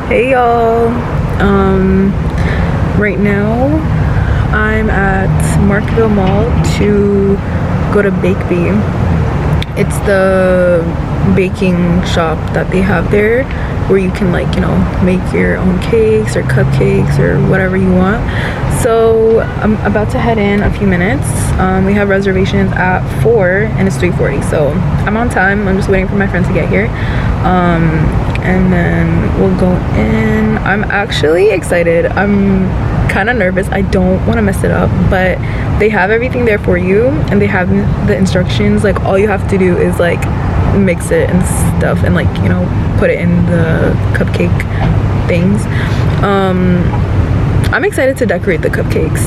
Hey y'all, right now I'm at Markville Mall to go to Bakebe. It's the baking shop that they have there where you can, like, you know, make your own cakes or cupcakes or whatever you want. So I'm about to head in a few minutes. We have reservations at 4 and it's 3:40, so I'm on time. I'm just waiting for my friend to get here, and then we'll go in. I'm actually excited. I'm kind of nervous. I don't want to mess it up, but they have everything there for you and they have the instructions. Like, all you have to do is like mix it and stuff and, like, you know, put it in the cupcake things. I'm excited to decorate the cupcakes,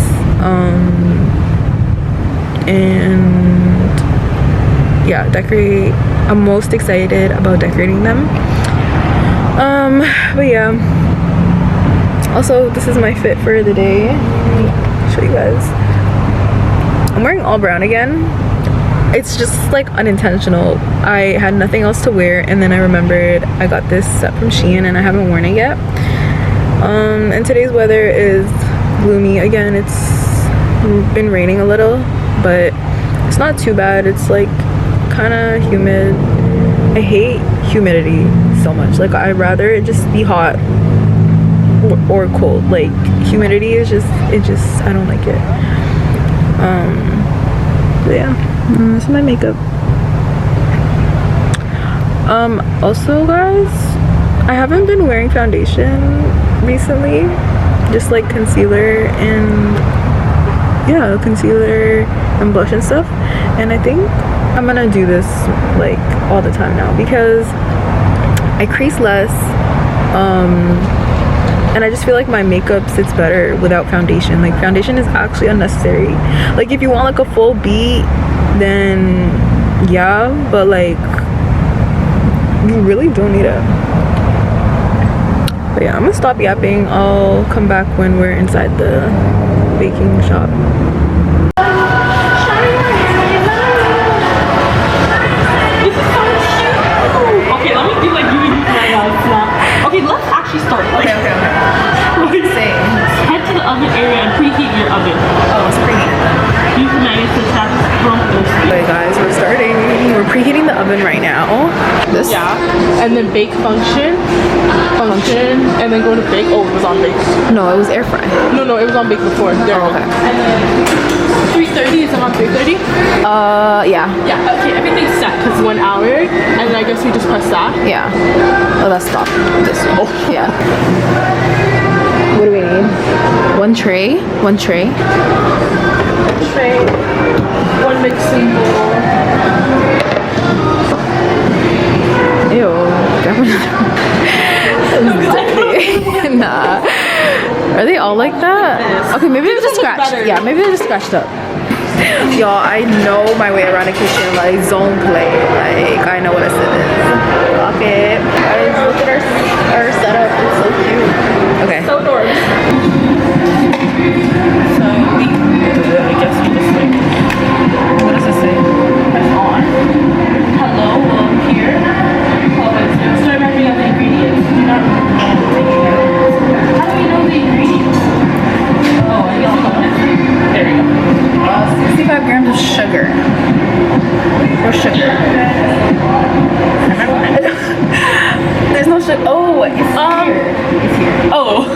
and yeah, decorate. I'm most excited about decorating them. But yeah, also this is my fit for the day. Let me show you guys. I'm wearing all brown again. It's just like unintentional. I had nothing else to wear and then I remembered I got this set from Shein and I haven't worn it yet. And today's weather is gloomy again. It's been raining a little, but it's not too bad. It's like kind of humid. I hate humidity so much. Like, I'd rather it just be hot or cold. Like, humidity is just, I don't like it. But yeah, this is my makeup. Also guys, I haven't been wearing foundation recently, just like concealer and blush and stuff, and I think I'm gonna do this like all the time now because I crease less, and I just feel like my makeup sits better without foundation. Like, foundation is actually unnecessary. Like, if you want like a full beat, then yeah, but like, you really don't need it. But yeah, I'm gonna stop yapping. I'll come back when we're inside the baking shop. Okay, let me do like you right now. It's not. Okay, let's actually start. Like, Okay. head to the oven area and preheat your oven. Oh, it's preheated then. Use the magnet to tap from those. Okay guys, we're starting. We're preheating the oven right now. This? Yeah, and then bake function, and then go to bake. Oh, it was on bake. No, it was air fry. No, it was on bake before. There. Oh, okay. And then 3:30 is it on 3:30? Yeah. Yeah. Okay, everything's set because 1 hour, and then I guess we just press that. Yeah. Oh, that's stop. This one. Oh. Yeah. What do we need? One tray. Tray, one mixing bowl. Ew. Nah. Are they all like that? Okay, maybe they're just scratched. Yeah, maybe they're just scratched up. Y'all, I know my way around a kitchen, like zone play. Like, I know what a sit is. Okay. Guys, look at our setup. It's so cute. Okay. So dorks. So I guess we just like, What does it say? press on. Hello, here. Start writing out the ingredients. Do not how do we know the ingredients? Oh, I guess we go next. There we go. 65 grams of sugar. Or sugar. There's no sugar. Oh, it's here. It's here. Oh.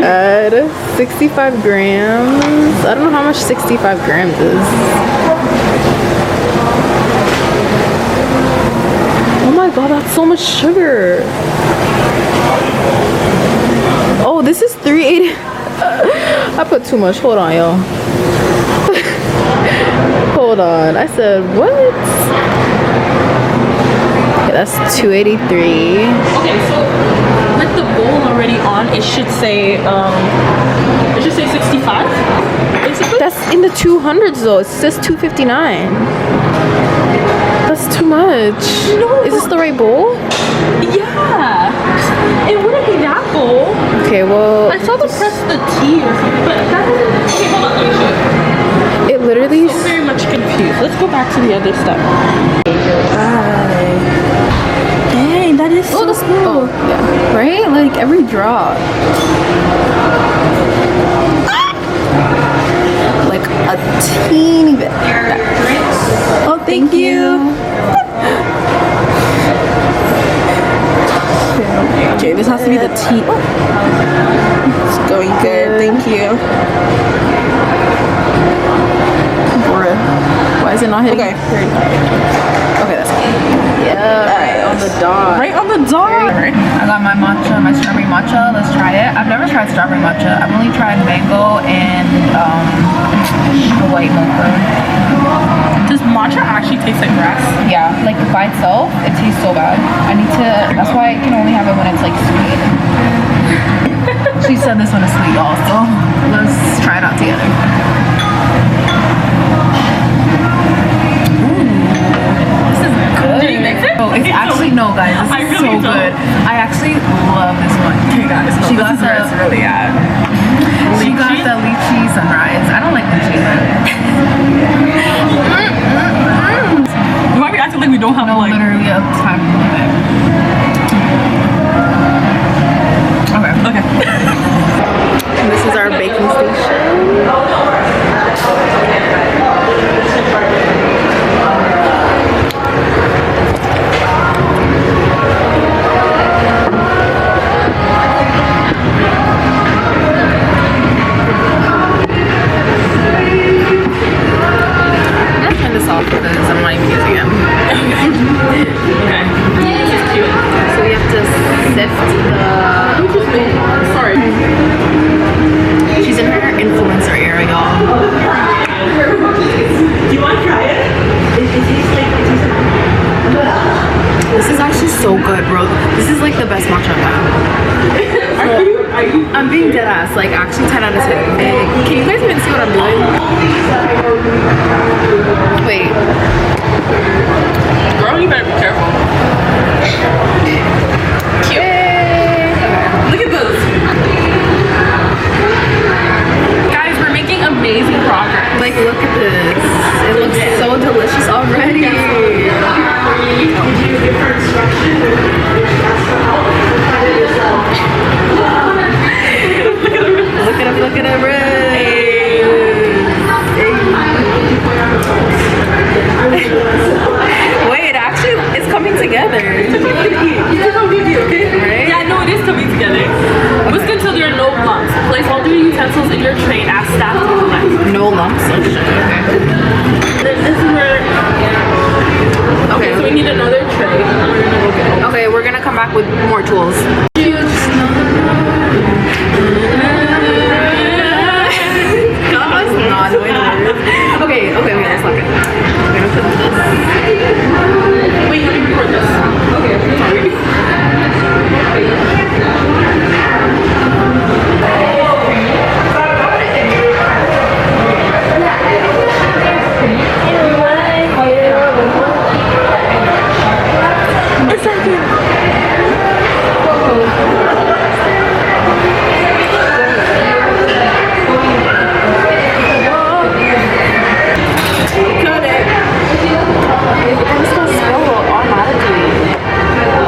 Add 65 grams. I don't know how much 65 grams is. Oh my god, that's so much sugar. Oh, this is 380. I put too much. Hold on, y'all. Hold on. I said, what? Okay, that's 283. Okay, so with the bowl already on, it should say 65. Basically. That's in the 200s though. It says 259. That's too much. No. Is this the right bowl? Yeah. It wouldn't be that bowl. Okay, well, I saw the press the T or something, but that doesn't. Okay, hold on, let me show you. it literally. I'm very much confused. Let's go back to the other step. Bye. Dang, that is is so cool. Yeah. Right? Like every drop. Like a teeny bit. Oh, thank you. Okay, this has to be the tea. Oh. It's going good. Thank you. Bruh. Why is it not hitting? Okay. Okay, that's good. Yeah, right on the dot. Right on the dot. I got my matcha, my strawberry matcha. Let's try it. I've never tried strawberry matcha. I've only tried mango and the white mocha. Does matcha actually taste like grass? Yeah, like by itself, it tastes so bad. I need to. That's why I can only have it when it's like sweet. She said this one is sweet also. Let's try it out together. Did you mix it? Oh, it's actually no, guys. This is so good. I actually love this one. Okay, guys. So She this got is where it's the- really at. She got the lychee sunrise. I don't like lychee. We might be acting like we don't have like. Literally a time limit. Okay. This is our baking station. I'm gonna turn this off because I'm not even using it. Okay. This is cute. So we have to sift the. Sorry. She's in her influencer era, y'all. Do you want to try it? This is actually so good, bro. This is like the best matcha I've had. Are you? I'm being dead ass. Like actually 10 out of 10. Can you guys even see what I'm doing? Wait. Girl, you better be careful. Look at this. Guys, we're making amazing progress. Like look at this. It looks so delicious already. Look at it, Wait, actually, it's coming together. Right? Yeah, no, it is coming together. Whisk until there are no lumps. Place all your utensils in your tray and ask staff to collect. No lumps. This is where. Okay, so we need another tray. We're gonna go get it. Okay, we're gonna come back with more tools. Okay, let's look at it. We're gonna put this. Wait, let me record this. Okay, sorry.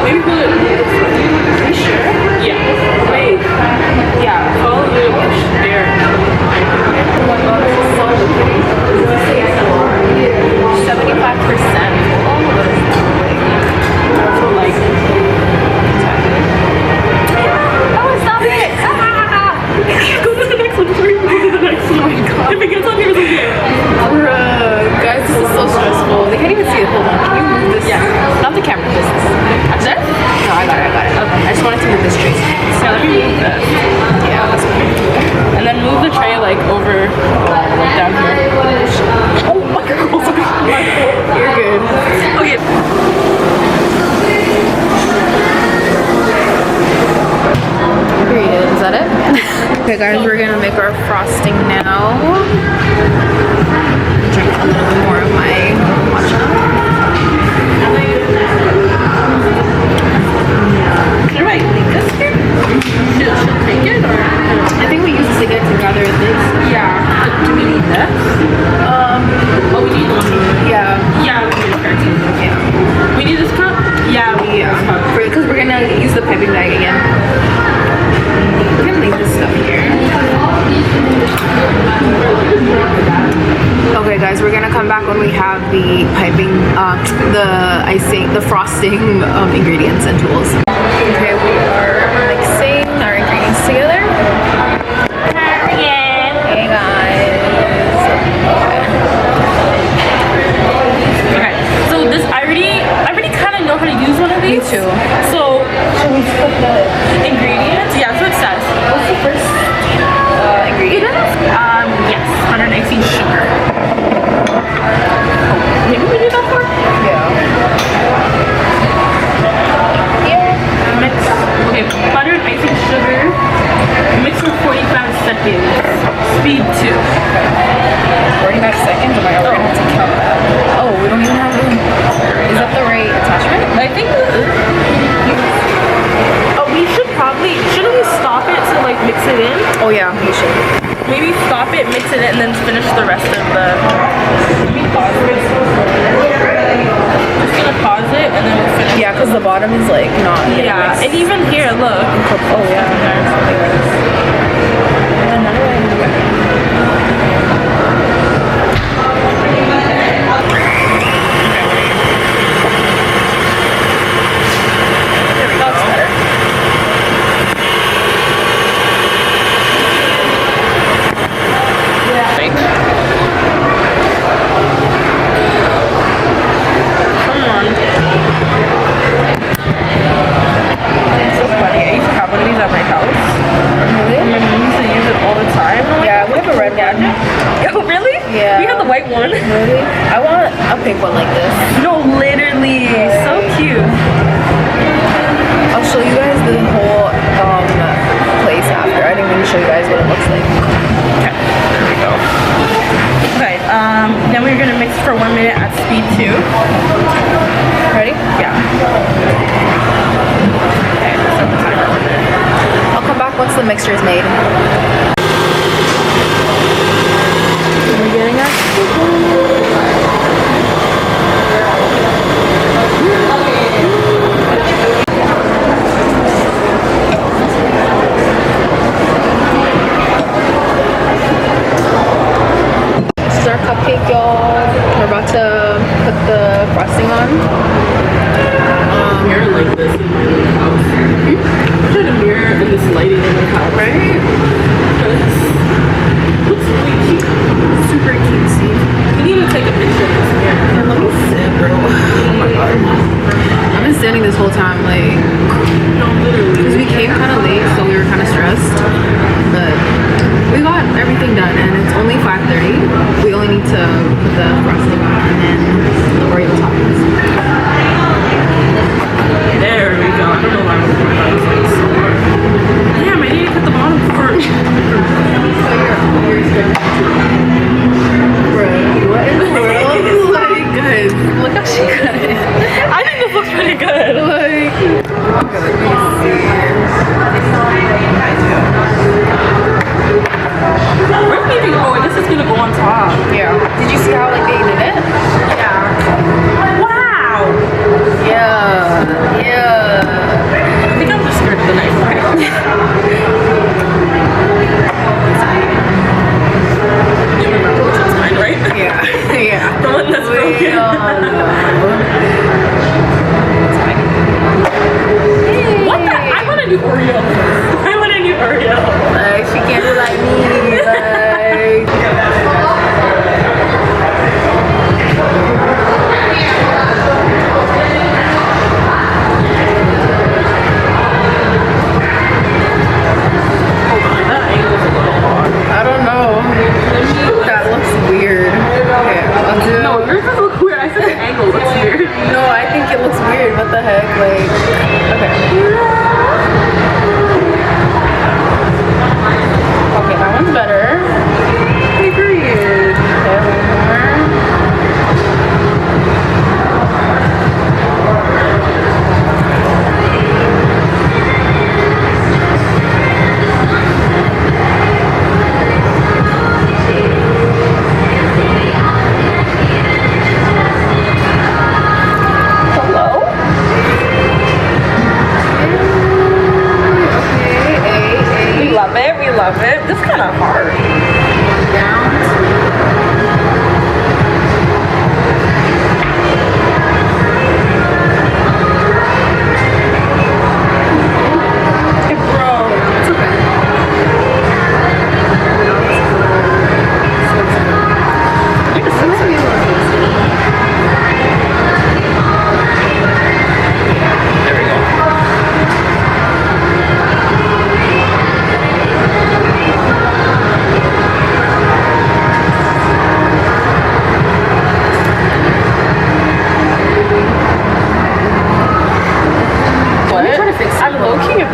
Maybe put it this way. Are you sure? Yeah. Wait. Yeah, follow the bush there. 75%. So like. Oh, stop it! Go to the next one. Sorry, go to the next one. If it gets on here, it's okay. Bruh, guys, this is so stressful. They can't even see it. Hold on, can you move this? Yeah. Not the camera, this. There? No, I got it. Okay. I just wanted to move this tray. So let me move this. Yeah, that's okay. And then move the tray like over like down here. Oh my god. You're good. Okay. Period. Is that it? Okay, guys, we're gonna make our frosting now. Drink a little bit more of my matcha. Can I make this here? Should take it or? I think we use this again to gather this. Yeah. Do we need this? Oh, we need one. Yeah. Yeah, we need a cartoon. Yeah. We need this cup? Yeah, we need this cup. Because we're gonna be piping the frosting ingredients and tools. Okay, we are mixing our ingredients together. Hey guys. Okay, so this I already kind of know how to use one of these. Me too. So should we put the ingredients? Yeah, so it says. What's the first ingredient? Yes, 118 sugar. Oh, maybe we do that for? Yeah. Mix. Okay, butter and icing sugar. Mix for 45 seconds. Speed 2. 45 seconds? Oh my god, we're gonna have to count that. Oh, we don't even have room. Is that the right attachment? I think. Oh, we should probably. Shouldn't we stop it to like mix it in? Oh yeah, we should. Maybe stop it, mix it in, and then finish the rest of the. Maybe pause it. Just gonna pause it and then we'll finish. Yeah, because the bottom is like not. Yeah, and even here, look. Oh yeah. And then how do I do it? White one. Really? I want a pink one like this. No, literally. So cute. I'll show you guys the whole place after. I didn't even show you guys what it looks like. Okay, there we go. Okay, then we're gonna mix for 1 minute at speed 2. Ready? Yeah. Okay, set the timer 1 minute. I'll come back once the mixture is made. We're getting it. This is our cupcake, y'all. We're about to put the frosting on. Mirror like this in my house. I'm trying to mirror in this lighting in my house. Right?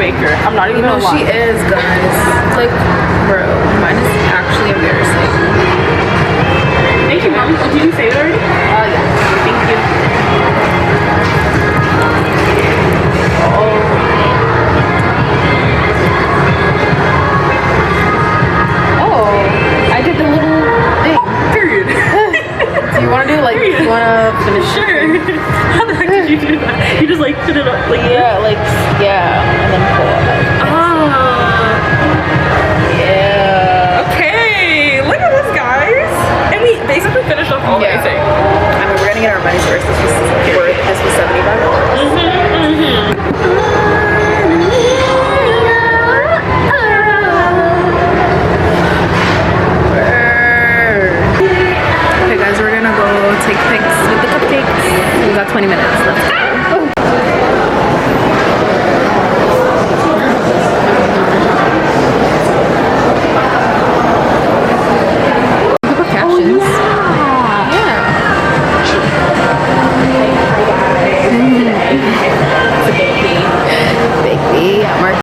baker. I'm not even You know gonna lie. she is, guys. Like, bro, mine is actually embarrassing. Thank you, Mom. Did you say that already? Yeah. Thank you. Oh, I did the little thing. Period. Do you want to do like? Do you want to finish? Sure. How the heck did you do that? You just like put it up like Yeah, like and then pull it. Yeah. Okay, look at this, guys. And we basically finished off all the icing. I mean, we're gonna get our money's worth. This was $75. Okay, guys, we're gonna go take pics with the cupcakes. We got 20 minutes. Let's go. Captions. Bakebe at Mark.